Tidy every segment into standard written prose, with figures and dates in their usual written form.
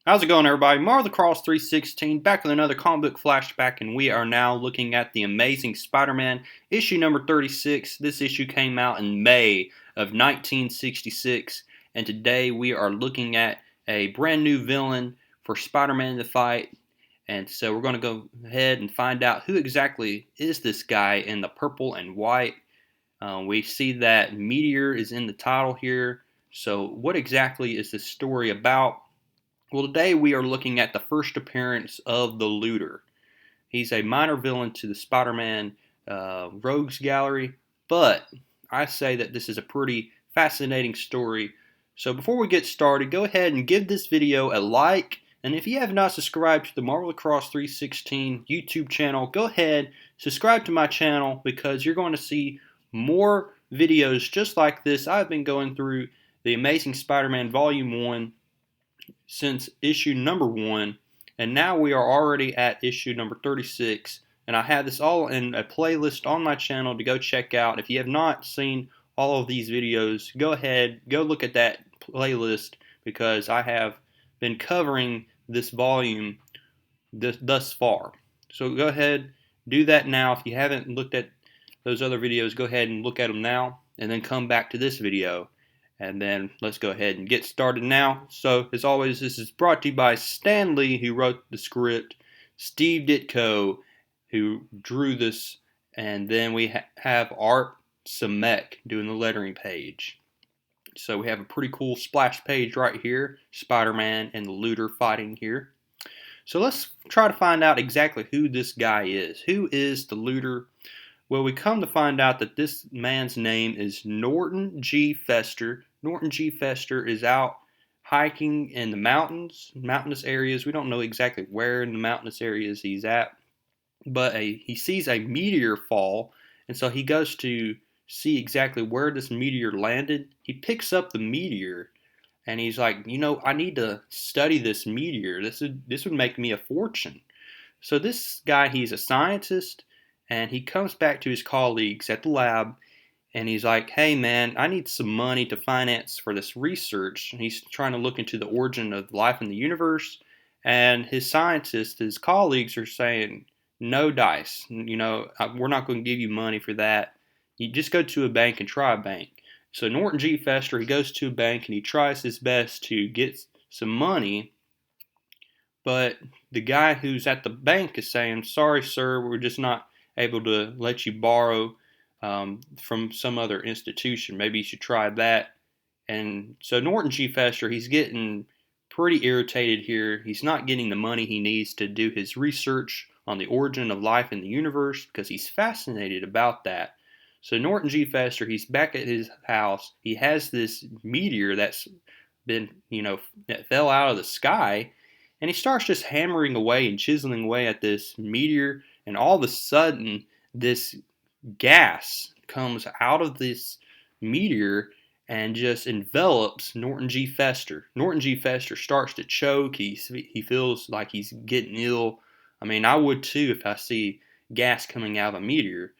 How's it going, everybody? Marvel the Cross 316 back with another comic book flashback, and we are now looking at the Amazing Spider-Man issue number 36. This issue came out in May of 1966, and today we are looking at a brand new villain for Spider-Man to fight. And so we're going to go ahead and find out who exactly is this guy in the purple and white. We see that Meteor is in the title here. So what exactly is this story about? Well, today we are looking at the first appearance of the Looter. He's a minor villain to the Spider-Man Rogues Gallery, but I say that this is a pretty fascinating story. So before we get started, go ahead and give this video a like, and if you have not subscribed to the Marvel Across 316 YouTube channel, go ahead, subscribe to my channel because you're going to see more videos just like this. I've been going through the Amazing Spider-Man Volume 1 since issue number 1, and now we are already at issue number 36, and I have this all in a playlist on my channel to go check out. If you have not seen all of these videos, go ahead, go look at that playlist because I have been covering this volume thus far. So go ahead, do that now. If you haven't looked at those other videos, go ahead and look at them now, and then come back to this video. And then let's go ahead and get started now. So, as always, this is brought to you by Stan Lee, who wrote the script, Steve Ditko, who drew this, and then we have Art Samek doing the lettering page. So we have a pretty cool splash page right here, Spider-Man and the Looter fighting here. So let's try to find out exactly who this guy is. Who is the Looter? Well, we come to find out that this man's name is Norton G. Fester. Norton G. Fester is out hiking in the mountainous areas. We don't know exactly where in the mountainous areas he's at, but he sees a meteor fall, and so he goes to see exactly where this meteor landed. He picks up the meteor, and he's like, I need to study this meteor. This would make me a fortune. So this guy, he's a scientist, and he comes back to his colleagues at the lab, and he's like, hey man, I need some money to finance for this research. And he's trying to look into the origin of life in the universe, and his scientists, his colleagues are saying, no dice. We're not going to give you money for that. You just go to a bank and try a bank. So Norton G. Fester, he goes to a bank and he tries his best to get some money, but the guy who's at the bank is saying, sorry, sir, we're just not able to let you borrow from some other institution. Maybe you should try that. And so Norton G. Fester, he's getting pretty irritated here. He's not getting the money he needs to do his research on the origin of life in the universe because he's fascinated about that. So Norton G. Fester, he's back at his house. He has this meteor that's been, that fell out of the sky, and he starts just hammering away and chiseling away at this meteor, and all of a sudden, this gas comes out of this meteor and just envelops Norton G. Fester. Norton G. Fester starts to choke. He feels like he's getting ill. I mean, I would too if I see gas coming out of a meteor.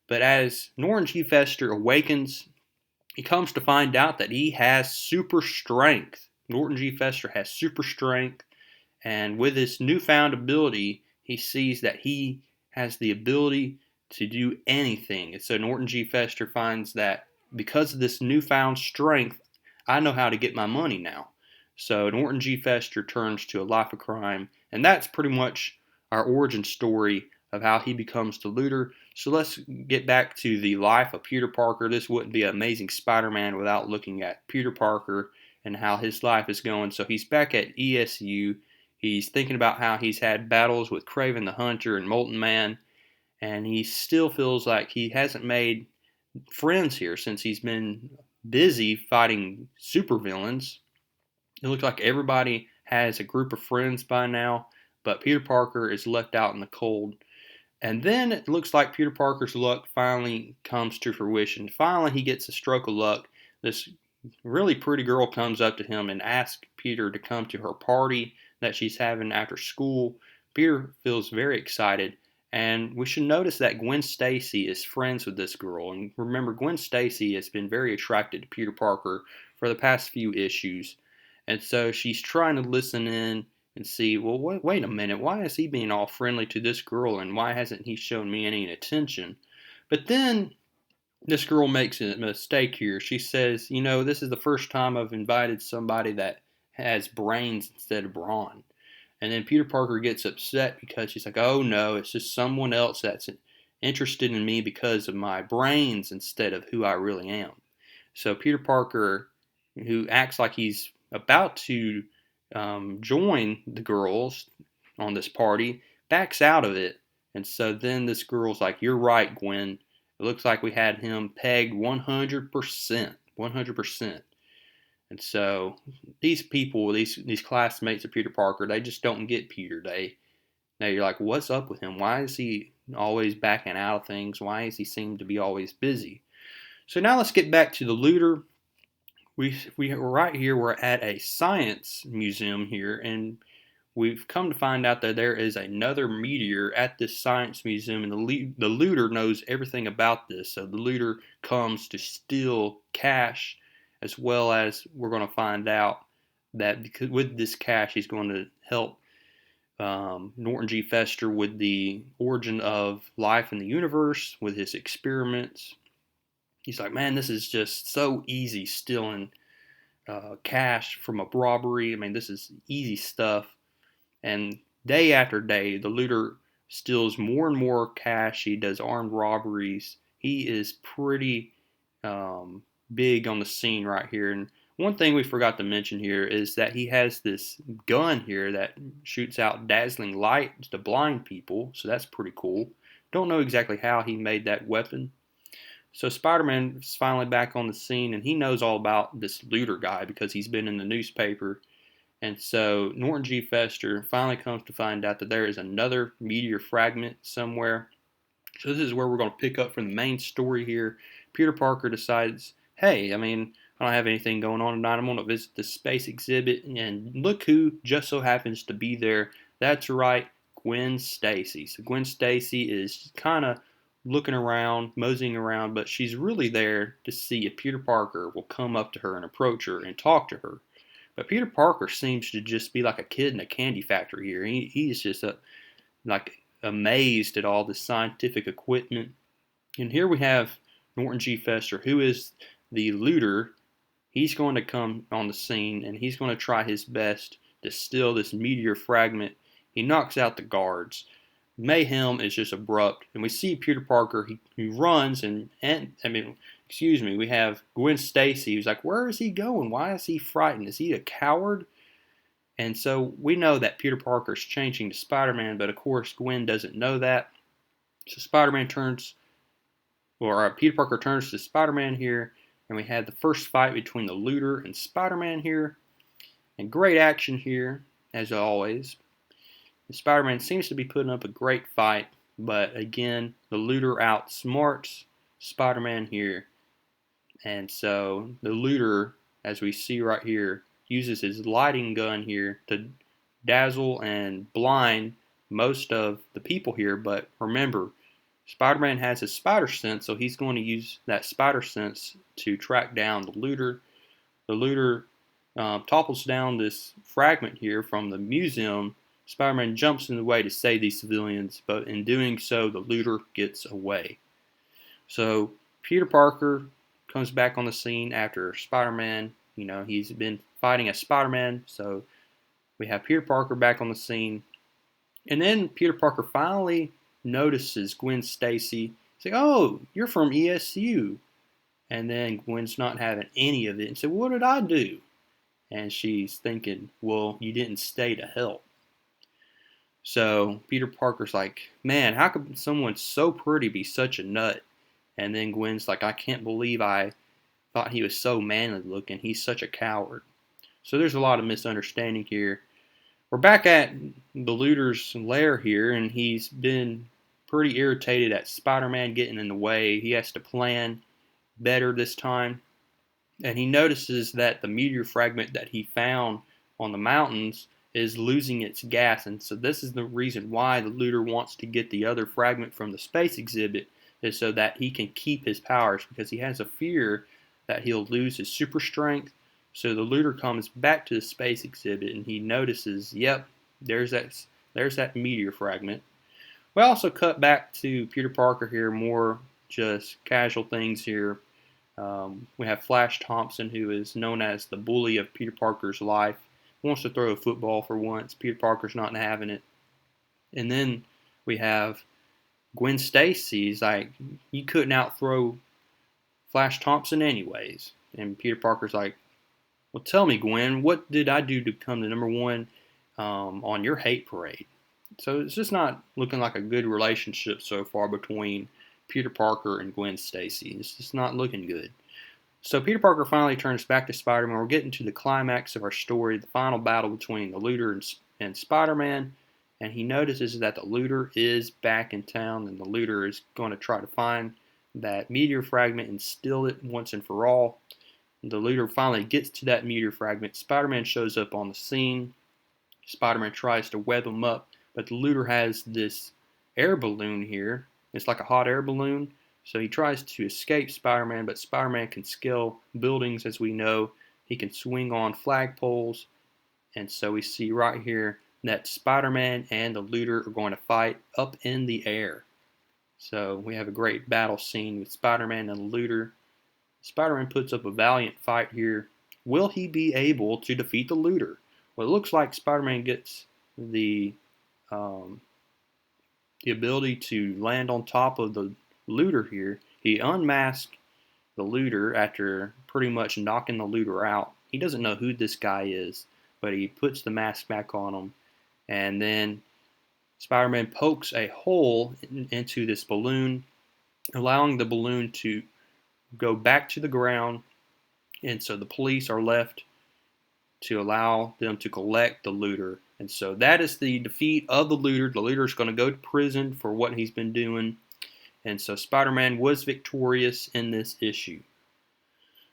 But as Norton G. Fester awakens, he comes to find out that he has super strength. Norton G. Fester has super strength, and with his newfound ability, he sees that he has the ability to do anything. And so Norton G. Fester finds that because of this newfound strength, I know how to get my money now. So Norton G. Fester turns to a life of crime, and that's pretty much our origin story of how he becomes the Looter. So let's get back to the life of Peter Parker. This wouldn't be Amazing Spider-Man without looking at Peter Parker and how his life is going. So he's back at ESU. He's thinking about how he's had battles with Kraven the Hunter and Molten Man, and he still feels like he hasn't made friends here since he's been busy fighting supervillains. It looks like everybody has a group of friends by now, but Peter Parker is left out in the cold. And then it looks like Peter Parker's luck finally comes to fruition. Finally, he gets a stroke of luck. This really pretty girl comes up to him and asks Peter to come to her party that she's having after school. Peter feels very excited. And we should notice that Gwen Stacy is friends with this girl. And remember, Gwen Stacy has been very attracted to Peter Parker for the past few issues. And so she's trying to listen in and see, well, wait a minute, why is he being all friendly to this girl and why hasn't he shown me any attention? But then this girl makes a mistake here. She says, this is the first time I've invited somebody that has brains instead of brawn. And then Peter Parker gets upset because she's like, oh no, it's just someone else that's interested in me because of my brains instead of who I really am. So Peter Parker, who acts like he's about to join the girls on this party, backs out of it. And so then this girl's like, you're right, Gwen. It looks like we had him pegged 100%. 100%. And so these people, these classmates of Peter Parker, they just don't get Peter. You're like, what's up with him? Why is he always backing out of things? Why does he seem to be always busy? So now let's get back to the looter. We're right here. We're at a science museum here, and we've come to find out that there is another meteor at this science museum, and the looter knows everything about this. So the looter comes to steal cash, as well as we're going to find out that because with this cash, he's going to help Norton G. Fester with the origin of life in the universe, with his experiments. He's like, man, this is just so easy stealing cash from a robbery. I mean, this is easy stuff. And day after day, the looter steals more and more cash. He does armed robberies. He is pretty big on the scene right here. And one thing we forgot to mention here is that he has this gun here that shoots out dazzling light to blind people. So that's pretty cool. Don't know exactly how he made that weapon. So Spider-Man is finally back on the scene, and he knows all about this looter guy because he's been in the newspaper. And so Norton G. Fester finally comes to find out that there is another meteor fragment somewhere. So this is where we're going to pick up from the main story here. Peter Parker decides, hey, I don't have anything going on tonight. I'm going to visit the space exhibit, and look who just so happens to be there. That's right, Gwen Stacy. So Gwen Stacy is kind of looking around, moseying around, but she's really there to see if Peter Parker will come up to her and approach her and talk to her. But Peter Parker seems to just be like a kid in a candy factory here. He's just like amazed at all this scientific equipment. And here we have Norton G. Fester, who is the looter. He's going to come on the scene, and he's going to try his best to steal this meteor fragment. He knocks out the guards. Mayhem is just abrupt, and we see Peter Parker. He runs, we have Gwen Stacy, who's like, where is he going? Why is he frightened? Is he a coward? And so we know that Peter Parker's changing to Spider-Man, but of course Gwen doesn't know that. So Peter Parker turns to Spider-Man here, and we had the first fight between the looter and Spider-Man here. And great action here, as always. Spider-Man seems to be putting up a great fight, but again, the looter outsmarts Spider-Man here. And so the looter, as we see right here, uses his lighting gun here to dazzle and blind most of the people here. But remember, Spider-Man has his spider sense, so he's going to use that spider sense to track down the looter. The looter topples down this fragment here from the museum. Spider-Man jumps in the way to save these civilians, but in doing so, the looter gets away. So Peter Parker comes back on the scene after Spider-Man. He's been fighting as Spider-Man, so we have Peter Parker back on the scene. And then Peter Parker finally notices Gwen Stacy. He's like, oh, you're from ESU. And then Gwen's not having any of it and said, what did I do? And she's thinking, well, you didn't stay to help. So Peter Parker's like, man, how could someone so pretty be such a nut? And then Gwen's like, I can't believe I thought he was so manly looking. He's such a coward. So there's a lot of misunderstanding here. We're back at the looter's lair here, and he's been pretty irritated at Spider-Man getting in the way. He has to plan better this time. And he notices that the meteor fragment that he found on the mountains is losing its gas, and so this is the reason why the looter wants to get the other fragment from the space exhibit, is so that he can keep his powers, because he has a fear that he'll lose his super strength. So the looter comes back to the space exhibit, and he notices, yep, there's that meteor fragment. We also cut back to Peter Parker here, more just casual things here. We have Flash Thompson, who is known as the bully of Peter Parker's life. He wants to throw a football for once. Peter Parker's not having it. And then we have Gwen Stacy's like, you couldn't outthrow Flash Thompson anyways. And Peter Parker's like, well, tell me, Gwen, what did I do to become the number one on your hate parade? So it's just not looking like a good relationship so far between Peter Parker and Gwen Stacy. It's just not looking good. So Peter Parker finally turns back to Spider-Man. We're getting to the climax of our story, the final battle between the Looter and Spider-Man. And he notices that the Looter is back in town, and the Looter is going to try to find that meteor fragment and steal it once and for all. The Looter finally gets to that meteor fragment. Spider-Man shows up on the scene. Spider-Man tries to web him up, but the Looter has this air balloon here. It's like a hot air balloon. So he tries to escape Spider-Man, but Spider-Man can scale buildings, as we know. He can swing on flagpoles. And so we see right here that Spider-Man and the Looter are going to fight up in the air. So we have a great battle scene with Spider-Man and the Looter. Spider-Man puts up a valiant fight here. Will he be able to defeat the Looter? Well, it looks like Spider-Man gets the ability to land on top of the Looter here. He unmasked the Looter after pretty much knocking the Looter out. He doesn't know who this guy is, but he puts the mask back on him. And then Spider-Man pokes a hole into this balloon, allowing the balloon to go back to the ground. And so the police are left to allow them to collect the Looter. And so that is the defeat of the Looter. The Looter is going to go to prison for what he's been doing. And so Spider-Man was victorious in this issue.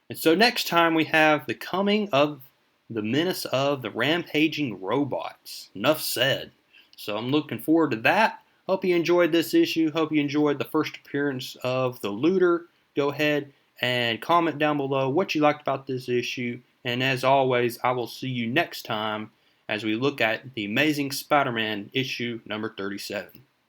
And so next time we have the coming of the menace of the rampaging robots. Enough said. So I'm looking forward to that. Hope you enjoyed this issue. Hope you enjoyed the first appearance of the Looter. Go ahead and comment down below what you liked about this issue. And as always, I will see you next time as we look at the Amazing Spider-Man issue number 37.